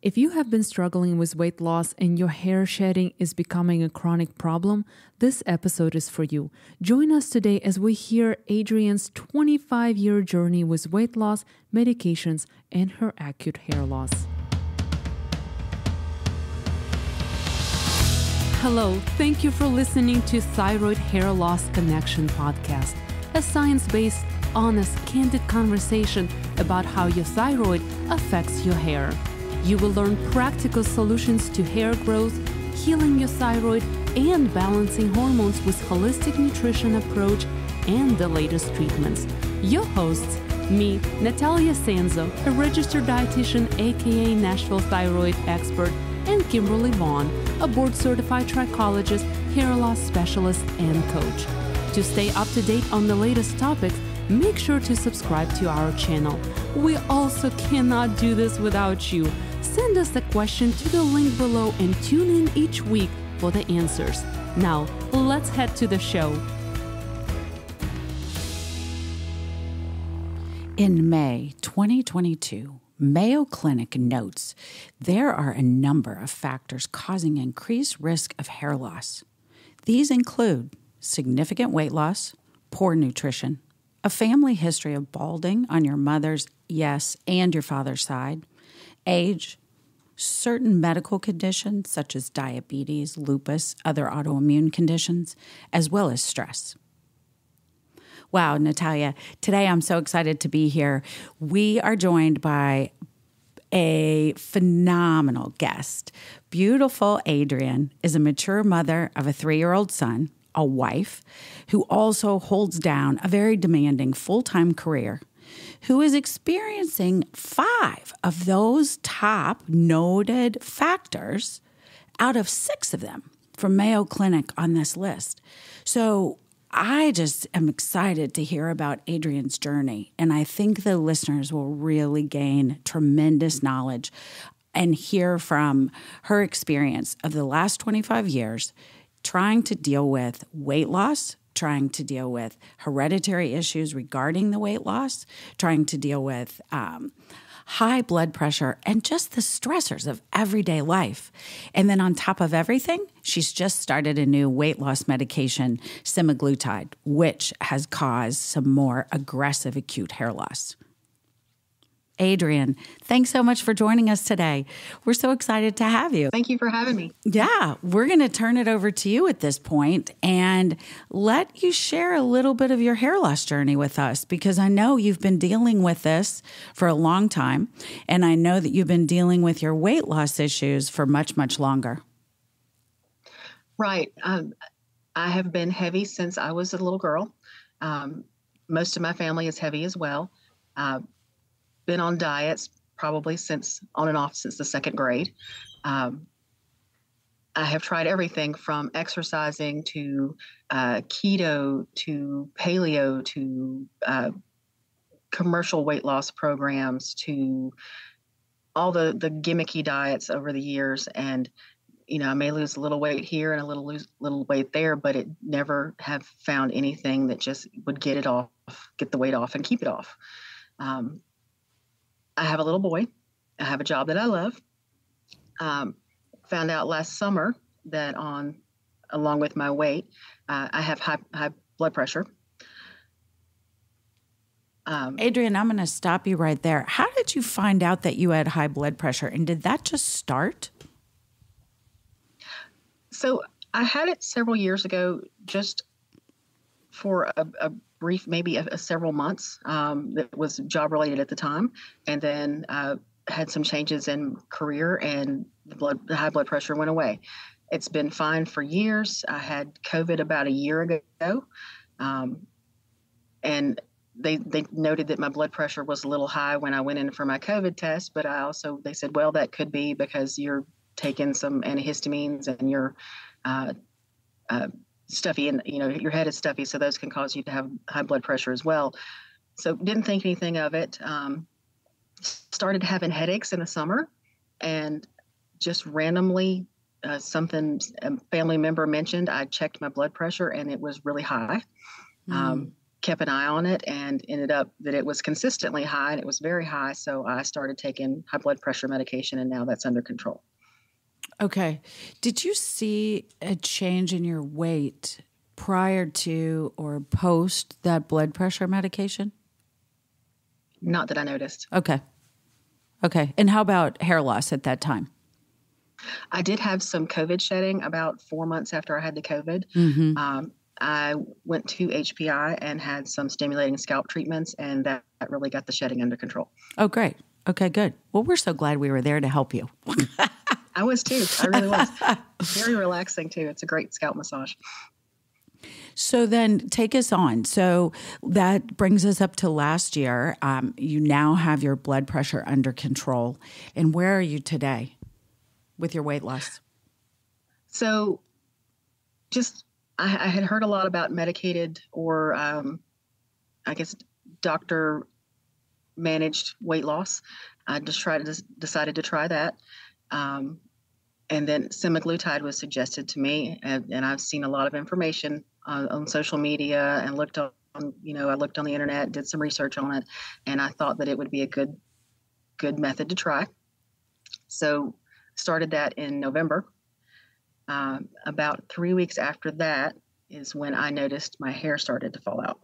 If you have been struggling with weight loss and your hair shedding is becoming a chronic problem, this episode is for you. Join us today as we hear Adrienne's 25-year journey with weight loss, medications, and her acute hair loss. Hello, thank you for listening to Thyroid Hair Loss Connection podcast, a science-based, honest, candid conversation about how your thyroid affects your hair. You will learn practical solutions to hair growth, healing your thyroid, and balancing hormones with holistic nutrition approach and the latest treatments. Your hosts, me, Nataliia Sanzo, a registered dietitian, aka Nashville thyroid expert, and Kimberly Vaughn, a board-certified trichologist, hair loss specialist, and coach. To stay up to date on the latest topics, make sure to subscribe to our channel. We also cannot do this without you. Send us a question to the link below and tune in each week for the answers. Now, let's head to the show. In May 2022, Mayo Clinic notes there are a number of factors causing increased risk of hair loss. These include significant weight loss, poor nutrition, a family history of balding on your mother's, yes, and your father's side, age, certain medical conditions such as diabetes, lupus, other autoimmune conditions, as well as stress. Wow, Nataliia, today I'm so excited to be here. We are joined by a phenomenal guest. Beautiful Adrienne is a mature mother of a 3-year-old son, a wife, who also holds down a very demanding full-time career, who is experiencing 5 of those top noted factors out of 6 of them from Mayo Clinic on this list. So I just am excited to hear about Adrienne's journey, and I think the listeners will really gain tremendous knowledge and hear from her experience of the last 25 years trying to deal with weight loss, trying to deal with hereditary issues regarding the weight loss, trying to deal with high blood pressure, and just the stressors of everyday life. And then on top of everything, she's just started a new weight loss medication, semaglutide, which has caused some more aggressive acute hair loss. Adrienne, thanks so much for joining us today. We're so excited to have you. Thank you for having me. Yeah, we're going to turn it over to you at this point and let you share a little bit of your hair loss journey with us, because I know you've been dealing with this for a long time, and I know that you've been dealing with your weight loss issues for much, much longer. Right. I have been heavy since I was a little girl. Most of my family is heavy as well. Been on diets probably on and off since the 2nd grade. I have tried everything from exercising to keto to paleo to commercial weight loss programs to all the gimmicky diets over the years. And, I may lose a little weight here and lose little weight there, but it never have found anything that just would get the weight off and keep it off. I have a little boy. I have a job that I love. Found out last summer that along with my weight, I have high blood pressure. Adrienne, I'm going to stop you right there. How did you find out that you had high blood pressure, and did that just start? So I had it several years ago, just for a brief, maybe several months, that was job related at the time. And then had some changes in career, and the high blood pressure went away. It's been fine for years. I had COVID about a year ago. And they noted that my blood pressure was a little high when I went in for my COVID test, but they said, well, that could be because you're taking some antihistamines and you're stuffy, and your head is stuffy, so those can cause you to have high blood pressure as well. So didn't think anything of it. Started having headaches in the summer, and just randomly a family member mentioned, I checked my blood pressure and it was really high. kept an eye on it and ended up that it was consistently high, and it was very high. So I started taking high blood pressure medication, and now that's under control. Okay. Did you see a change in your weight prior to or post that blood pressure medication? Not that I noticed. Okay. And how about hair loss at that time? I did have some COVID shedding about 4 months after I had the COVID. Mm-hmm. I went to HPI and had some stimulating scalp treatments, and that really got the shedding under control. Oh, great. Okay, good. Well, we're so glad we were there to help you. I was too. I really was. Very relaxing too. It's a great scalp massage. So then take us on. So that brings us up to last year. You now have your blood pressure under control. And where are you today with your weight loss? So just I had heard a lot about medicated or I guess doctor managed weight loss. I decided to try that. And then semaglutide was suggested to me, and I've seen a lot of information on social media and looked on, I looked on the internet, did some research on it, and I thought that it would be a good method to try. So started that in November. About 3 weeks after that is when I noticed my hair started to fall out.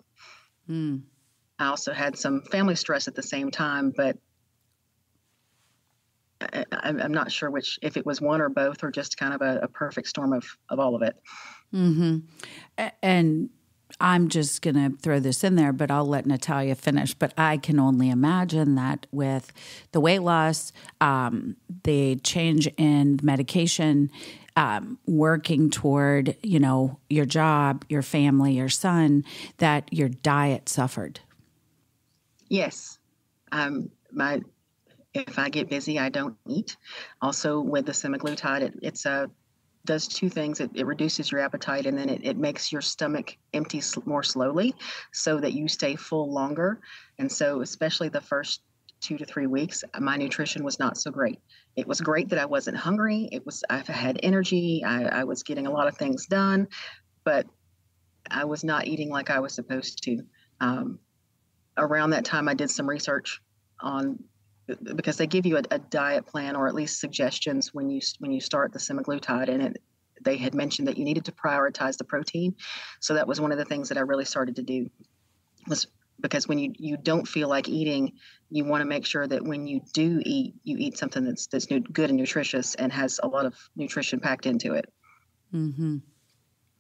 I also had some family stress at the same time, but I'm not sure if it was one or both or just kind of a perfect storm of all of it. Mm-hmm. And I'm just going to throw this in there, but I'll let Nataliia finish. But I can only imagine that with the weight loss, the change in medication, working toward, your job, your family, your son, that your diet suffered. Yes. If I get busy, I don't eat. Also, with the semaglutide, it does two things. It reduces your appetite, and then it makes your stomach empty more slowly so that you stay full longer. And so especially the first 2 to 3 weeks, my nutrition was not so great. It was great that I wasn't hungry. I had energy. I was getting a lot of things done, but I was not eating like I was supposed to. Around that time, I did some research because they give you a diet plan or at least suggestions when you start the semaglutide, and they had mentioned that you needed to prioritize the protein. So that was one of the things that I really started to do, was because when you don't feel like eating, you want to make sure that when you do eat, you eat something that's good and nutritious and has a lot of nutrition packed into it. Mm-hmm.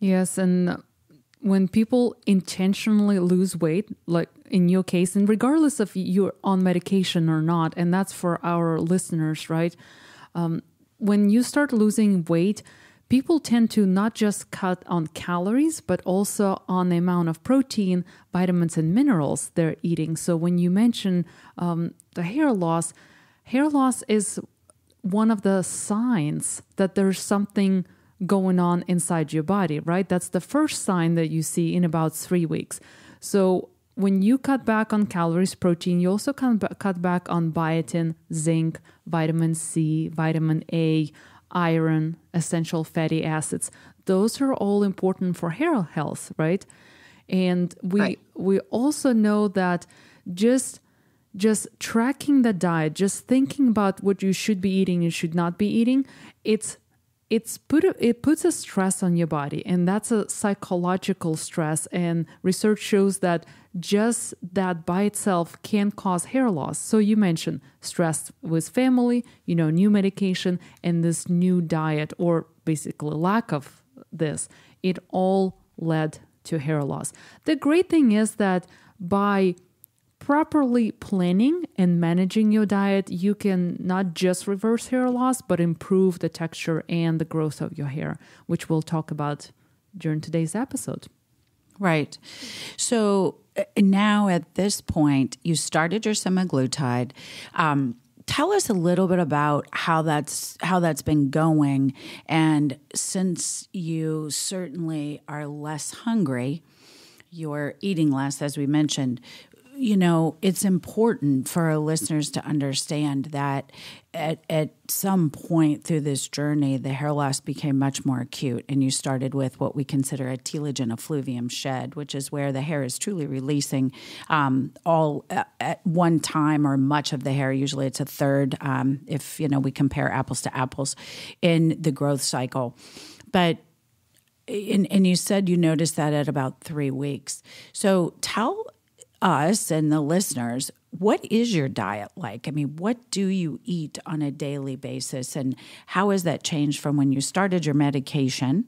Yes, and when people intentionally lose weight, like in your case, and regardless if you're on medication or not, and that's for our listeners, right? When you start losing weight, people tend to not just cut on calories, but also on the amount of protein, vitamins, and minerals they're eating. So when you mention the hair loss is one of the signs that there's something going on inside your body, right? That's the first sign that you see in about 3 weeks. So when you cut back on calories, protein, you also cut back on biotin, zinc, vitamin C, vitamin A, iron, essential fatty acids. Those are all important for hair health, right? And we also know that just tracking the diet, just thinking about what you should be eating and should not be eating, it puts a stress on your body, and that's a psychological stress. And research shows that just that by itself can cause hair loss. So you mentioned stress with family, new medication, and this new diet, or basically lack of this. It all led to hair loss. The great thing is that by properly planning and managing your diet, you can not just reverse hair loss, but improve the texture and the growth of your hair, which we'll talk about during today's episode. Right. So now at this point, you started your semaglutide. Tell us a little bit about how that's been going. And since you certainly are less hungry, you're eating less, as we mentioned, it's important for our listeners to understand that at some point through this journey, the hair loss became much more acute, and you started with what we consider a telogen effluvium shed, which is where the hair is truly releasing all at one time, or much of the hair. Usually it's a third, if we compare apples to apples in the growth cycle. But and you said you noticed that at about 3 weeks. So tell us and the listeners, what is your diet like? I mean, what do you eat on a daily basis, and how has that changed from when you started your medication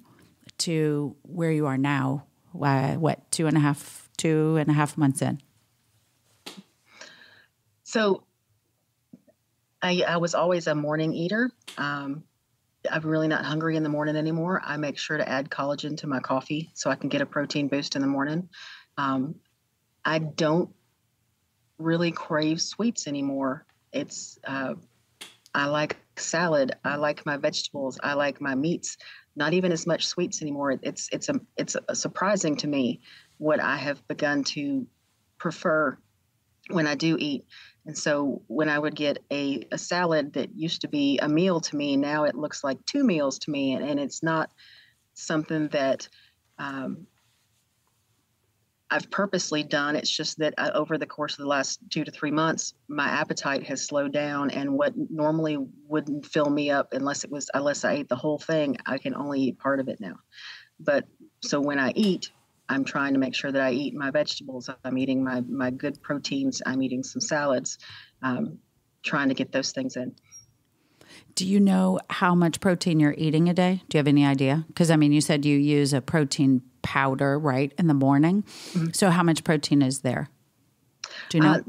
to where you are now? What, 2.5 months in? So I was always a morning eater. I'm really not hungry in the morning anymore. I make sure to add collagen to my coffee so I can get a protein boost in the morning. I don't really crave sweets anymore. I like salad. I like my vegetables. I like my meats. Not even as much sweets anymore. It's surprising to me what I have begun to prefer when I do eat. And so when I would get a salad that used to be a meal to me, now it looks like 2 meals to me, and it's not something that I've purposely done. It's just that over the course of the last 2 to 3 months, my appetite has slowed down, and what normally wouldn't fill me up unless I ate the whole thing, I can only eat part of it now. But so when I eat, I'm trying to make sure that I eat my vegetables. I'm eating my good proteins. I'm eating some salads, trying to get those things in. Do you know how much protein you're eating a day? Do you have any idea? Because, you said you use a protein powder, right, in the morning. Mm-hmm. So how much protein is there? Do you know?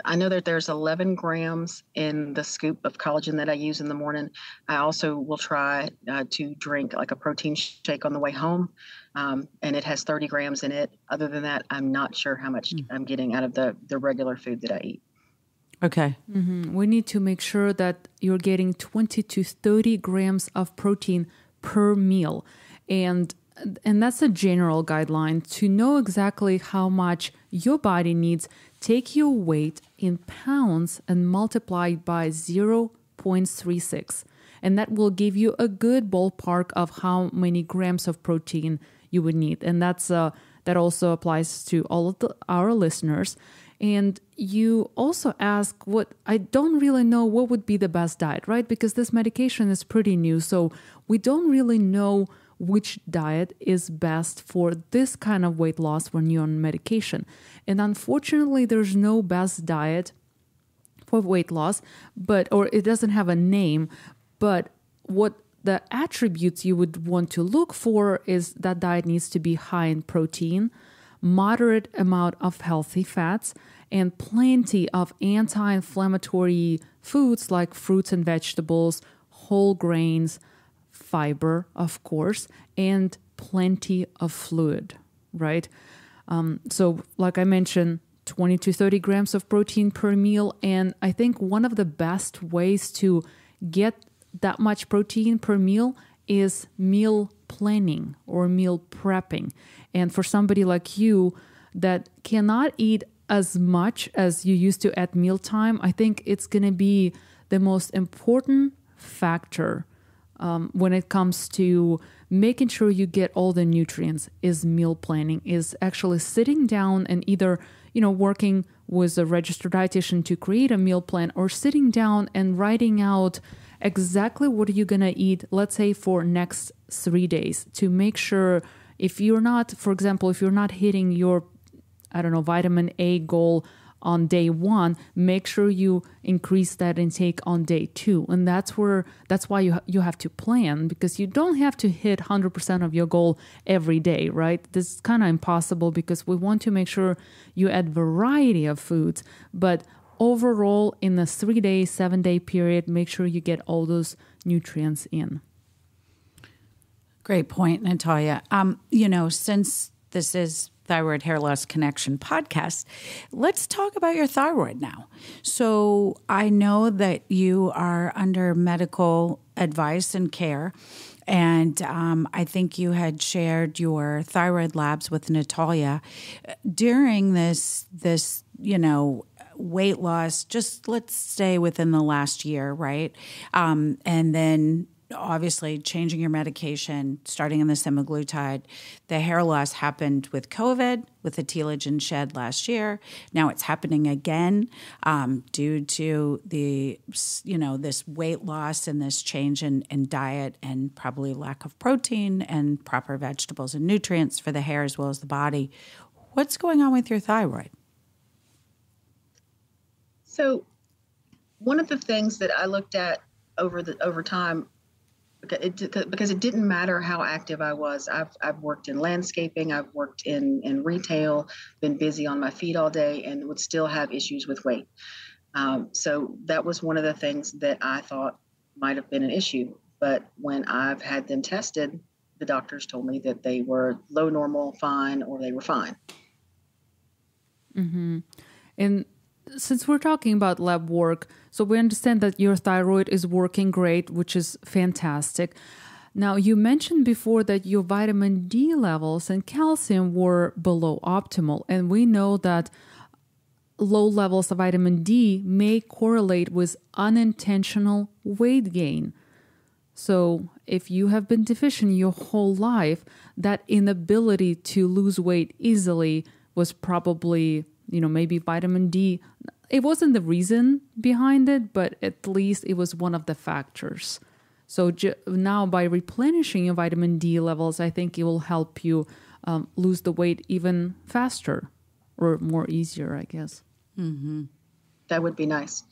I know that there's 11 grams in the scoop of collagen that I use in the morning. I also will try to drink like a protein shake on the way home, and it has 30 grams in it. Other than that, I'm not sure how much I'm getting out of the regular food that I eat. Okay. Mm-hmm. We need to make sure that you're getting 20 to 30 grams of protein per meal. And that's a general guideline. To know exactly how much your body needs, take your weight in pounds and multiply it by 0.36. And that will give you a good ballpark of how many grams of protein you would need. And that also applies to all of our listeners. And you also ask I don't really know what would be the best diet, right? Because this medication is pretty new. So we don't really know which diet is best for this kind of weight loss when you're on medication. And unfortunately, there's no best diet for weight loss, or it doesn't have a name, but what the attributes you would want to look for is that diet needs to be high in protein, moderate amount of healthy fats, and plenty of anti-inflammatory foods like fruits and vegetables, whole grains, fiber, of course, and plenty of fluid, right? So like I mentioned, 20 to 30 grams of protein per meal. And I think one of the best ways to get that much protein per meal is meal planning or meal prepping. And for somebody like you that cannot eat as much as you used to at mealtime, I think it's going to be the most important factor when it comes to making sure you get all the nutrients is meal planning, is actually sitting down and either, working with a registered dietitian to create a meal plan, or sitting down and writing out exactly what you're going to eat, let's say for next 3 days, to make sure if you're not hitting your, vitamin A goal on day 1, make sure you increase that intake on day 2. And that's why you have to plan, because you don't have to hit 100% of your goal every day, right? This is kind of impossible because we want to make sure you add variety of foods, but overall in a 3-day, 7-day period, make sure you get all those nutrients in. Great point, Nataliia. Since this is Thyroid Hair Loss Connection podcast, let's talk about your thyroid now. So I know that you are under medical advice and care, and I think you had shared your thyroid labs with Nataliia. During this weight loss, just let's stay within the last year, right? And then obviously changing your medication, starting on the semaglutide. The hair loss happened with COVID, with the telogen shed last year. Now it's happening again due to the, this weight loss and this change in diet and probably lack of protein and proper vegetables and nutrients for the hair as well as the body. What's going on with your thyroid? So one of the things that I looked at over time, because it didn't matter how active I was. I've worked in landscaping, I've worked in retail, been busy on my feet all day, and would still have issues with weight. So that was one of the things that I thought might have been an issue. But when I've had them tested, the doctors told me that they were low normal, fine, or they were fine. Mm-hmm. And since we're talking about lab work, so we understand that your thyroid is working great, which is fantastic. Now, you mentioned before that your vitamin D levels and calcium were below optimal, and we know that low levels of vitamin D may correlate with unintentional weight gain. So if you have been deficient your whole life, that inability to lose weight easily was probably, maybe vitamin D. It wasn't the reason behind it, but at least it was one of the factors. So now by replenishing your vitamin D levels, I think it will help you lose the weight even faster or more easier, I guess. Mm-hmm. That would be nice.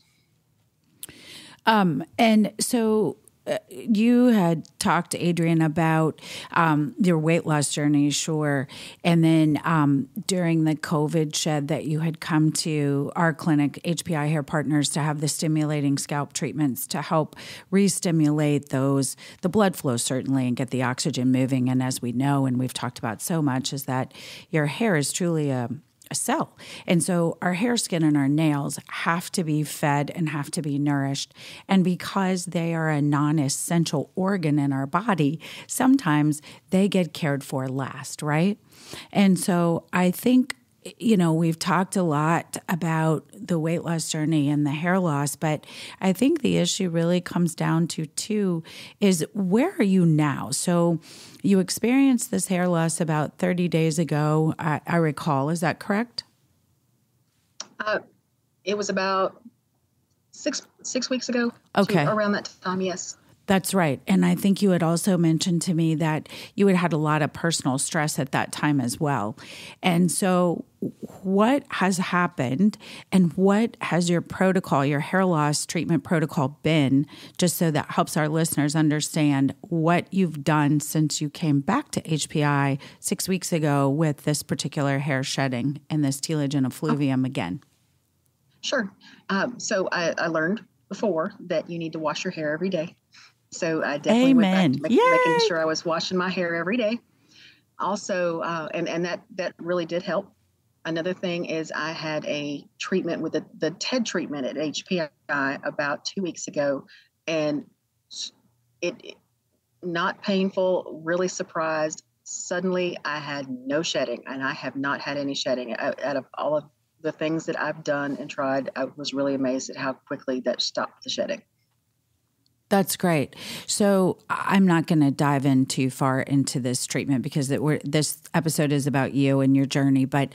And so you had talked to Adrienne about your weight loss journey, sure. And then during the COVID shed that you had come to our clinic, HPI Hair Partners, to have the stimulating scalp treatments to help re-stimulate the blood flow, certainly, and get the oxygen moving. And as we know, and we've talked about so much, is that your hair is truly a cell. And so our hair, skin, and our nails have to be fed and have to be nourished. And because they are a non-essential organ in our body, sometimes they get cared for last, right? And so I think, we've talked a lot about the weight loss journey and the hair loss, but I think the issue really comes down to two is where are you now? So you experienced this hair loss about 30 days ago, I recall. Is that correct? It was about six weeks ago. Okay. Around that time, yes. That's right. And I think you had also mentioned to me that you had a lot of personal stress at that time as well. And so what has happened and what has your protocol, your hair loss treatment protocol been, just so that helps our listeners understand what you've done since you came back to HPI 6 weeks ago with this particular hair shedding and this telogen effluvium again? Sure. So I learned before that you need to wash your hair every day. So I definitely went back to making sure I was washing my hair every day. Also, and that really did help. Another thing is I had a treatment with the TED treatment at HPI about 2 weeks ago, and it not painful, really surprised. Suddenly I had no shedding, and I have not had any shedding. Out of all of the things that I've done and tried, I was really amazed at how quickly that stopped the shedding. That's great. So I'm not going to dive in too far into this treatment because this episode is about you and your journey. But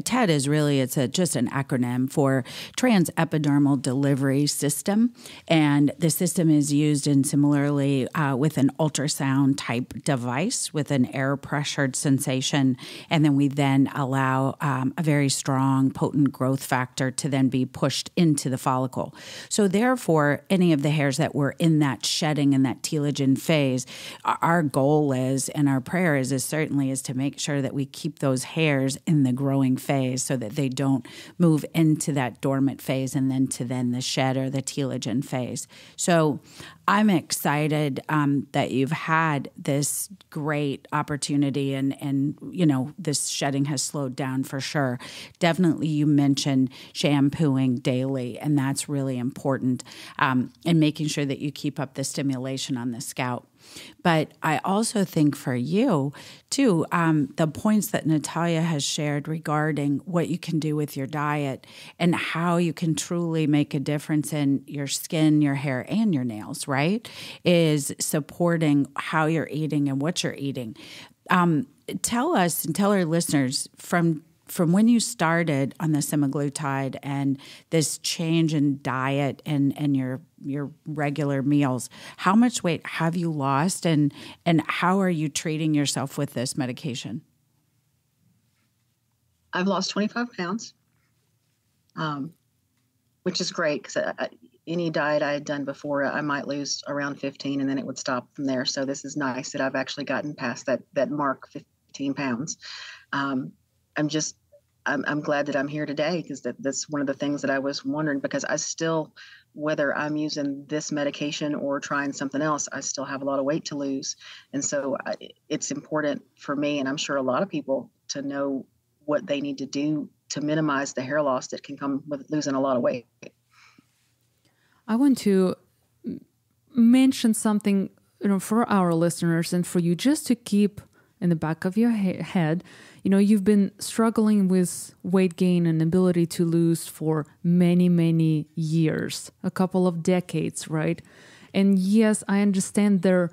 TED is really, it's just an acronym for Transepidermal Delivery System. And the system is used in similarly with an ultrasound type device with an air pressured sensation. And then we then allow a very strong, potent growth factor to then be pushed into the follicle. So therefore, any of the hairs that we're in that shedding and that telogen phase, our goal is, and our prayer is certainly to make sure that we keep those hairs in the growing phase so that they don't move into that dormant phase and then to the shed or the telogen phase. So I'm excited that you've had this great opportunity and this shedding has slowed down for sure. Definitely you mentioned shampooing daily, and that's really important, and making sure sure that you keep up the stimulation on the scalp. But I also think for you, too, the points that Nataliia has shared regarding what you can do with your diet and how you can truly make a difference in your skin, your hair, and your nails, right, is supporting how you're eating and what you're eating. Tell us and tell our listeners from when you started on the semaglutide and this change in diet and your regular meals, how much weight have you lost and how are you treating yourself with this medication? I've lost 25 pounds, which is great because any diet I had done before, I might lose around 15 and then it would stop from there. So this is nice that I've actually gotten past that mark, 15 pounds. I'm glad that I'm here today because that's one of the things that I was wondering, because I still, whether I'm using this medication or trying something else, I still have a lot of weight to lose. And so it's important for me, and I'm sure a lot of people, to know what they need to do to minimize the hair loss that can come with losing a lot of weight. I want to mention something, for our listeners and for you just to keep in the back of your head. You've been struggling with weight gain and ability to lose for many, many years, a couple of decades, right? And yes, I understand their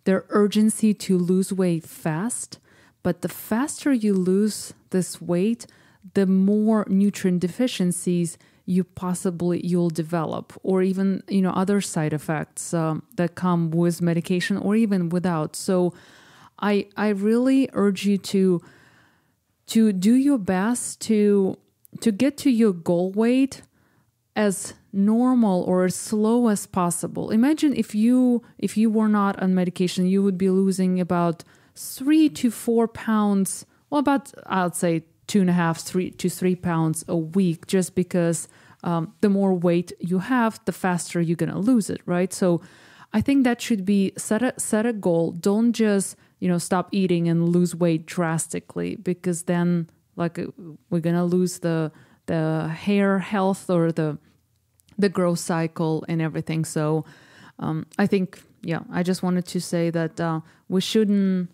urgency to lose weight fast, but the faster you lose this weight, the more nutrient deficiencies you'll develop, or even, other side effects that come with medication or even without. So I really urge you to do your best to get to your goal weight as normal or as slow as possible. Imagine if you were not on medication, you would be losing about 3 to 4 pounds, about, I'd say 2.5 to 3 pounds a week, just because the more weight you have, the faster you're going to lose it, right? So I think that should be set a goal. Don't just stop eating and lose weight drastically, because then we're going to lose the hair health or the growth cycle and everything. So I think, I just wanted to say that we shouldn't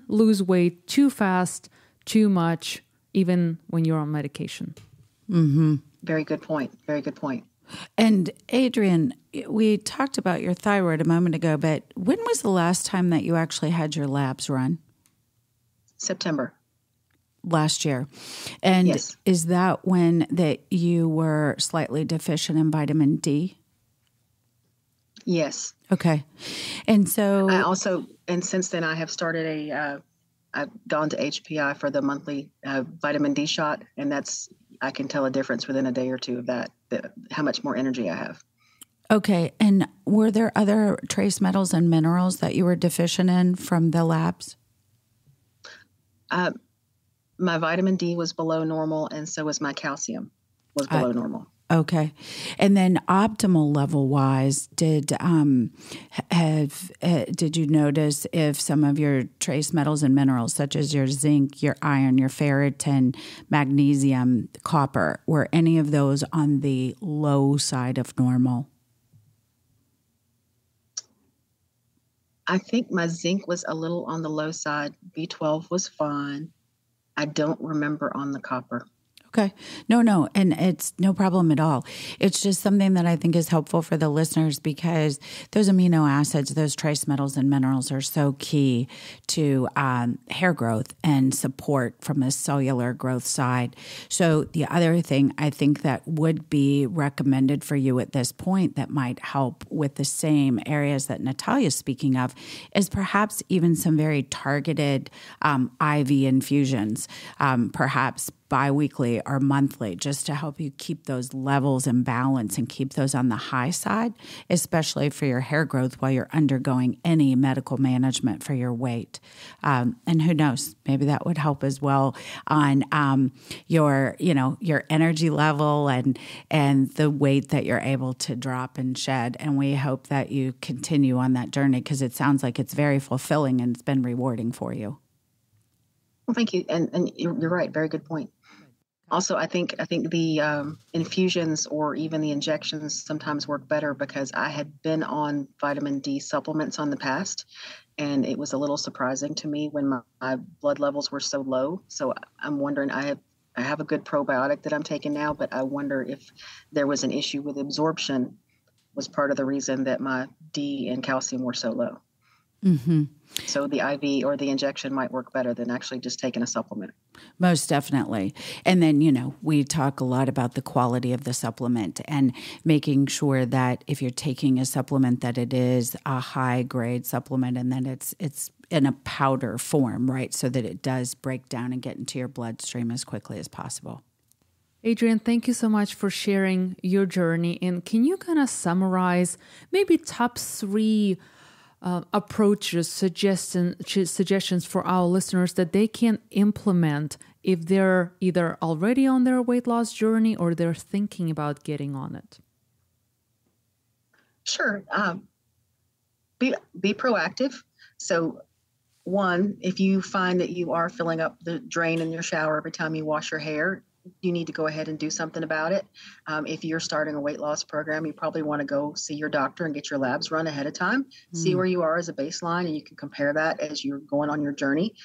lose weight too fast, too much, even when you're on medication. Mm-hmm. Very good point. Very good point. And Adrienne, we talked about your thyroid a moment ago, but when was the last time that you actually had your labs run? September. Last year. And yes. Is that when that you were slightly deficient in vitamin D? Yes. Okay. And so and since then I have started I've gone to HPI for the monthly vitamin D shot, and I can tell a difference within a day or two of that how much more energy I have. Okay. And were there other trace metals and minerals that you were deficient in from the labs? My vitamin D was below normal, and so was my calcium was below normal. Okay. And then optimal level wise, did you notice if some of your trace metals and minerals, such as your zinc, your iron, your ferritin, magnesium, copper, were any of those on the low side of normal? I think my zinc was a little on the low side. B12 was fine. I don't remember on the copper. Okay. No. And it's no problem at all. It's just something that I think is helpful for the listeners, because those amino acids, those trace metals and minerals are so key to hair growth and support from a cellular growth side. So the other thing I think that would be recommended for you at this point that might help with the same areas that Nataliia is speaking of is perhaps even some very targeted IV infusions, perhaps biweekly or monthly, just to help you keep those levels in balance and keep those on the high side, especially for your hair growth while you're undergoing any medical management for your weight. And who knows, maybe that would help as well on your energy level and the weight that you're able to drop and shed. And we hope that you continue on that journey, because it sounds like it's very fulfilling and it's been rewarding for you. Well, thank you. And you're right. Very good point. Also, I think the infusions or even the injections sometimes work better because I had been on vitamin D supplements on the past, and it was a little surprising to me when my blood levels were so low. So I'm wondering, I have a good probiotic that I'm taking now, but I wonder if there was an issue with absorption was part of the reason that my D and calcium were so low. Mm-hmm. So the IV or the injection might work better than actually just taking a supplement. Most definitely. And then, we talk a lot about the quality of the supplement and making sure that if you're taking a supplement that it is a high grade supplement and then it's in a powder form, right? So that it does break down and get into your bloodstream as quickly as possible. Adrienne, thank you so much for sharing your journey. And can you kind of summarize maybe top 3 approaches, suggestions for our listeners that they can implement if they're either already on their weight loss journey or they're thinking about getting on it? Sure. Be proactive. So one, if you find that you are filling up the drain in your shower every time you wash your hair, you need to go ahead and do something about it. If you're starting a weight loss program, you probably want to go see your doctor and get your labs run ahead of time, see where you are as a baseline, and you can compare that as you're going on your journey.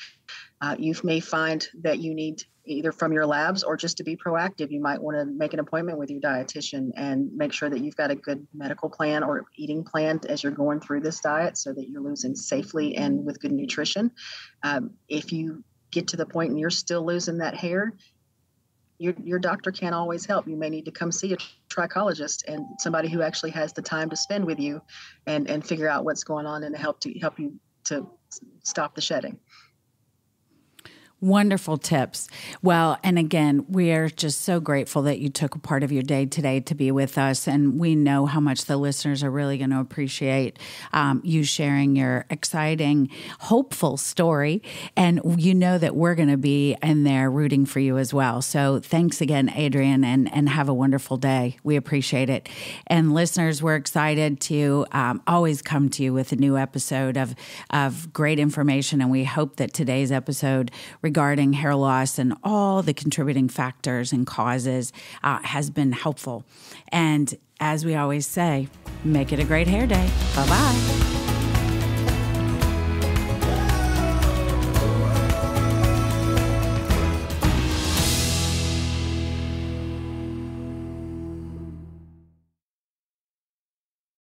You may find that you need either from your labs or just to be proactive, you might want to make an appointment with your dietitian and make sure that you've got a good medical plan or eating plan as you're going through this diet so that you're losing safely and with good nutrition. If you get to the point and you're still losing that hair, your doctor can't always help. You may need to come see a trichologist and somebody who actually has the time to spend with you and figure out what's going on and help you to stop the shedding. Wonderful tips. Well, and again, we are just so grateful that you took a part of your day today to be with us. And we know how much the listeners are really going to appreciate you sharing your exciting, hopeful story. And you know that we're going to be in there rooting for you as well. So thanks again, Adrienne, and have a wonderful day. We appreciate it. And listeners, we're excited to always come to you with a new episode of great information. And we hope that today's episode regarding hair loss and all the contributing factors and causes has been helpful. And as we always say, make it a great hair day. Bye-bye.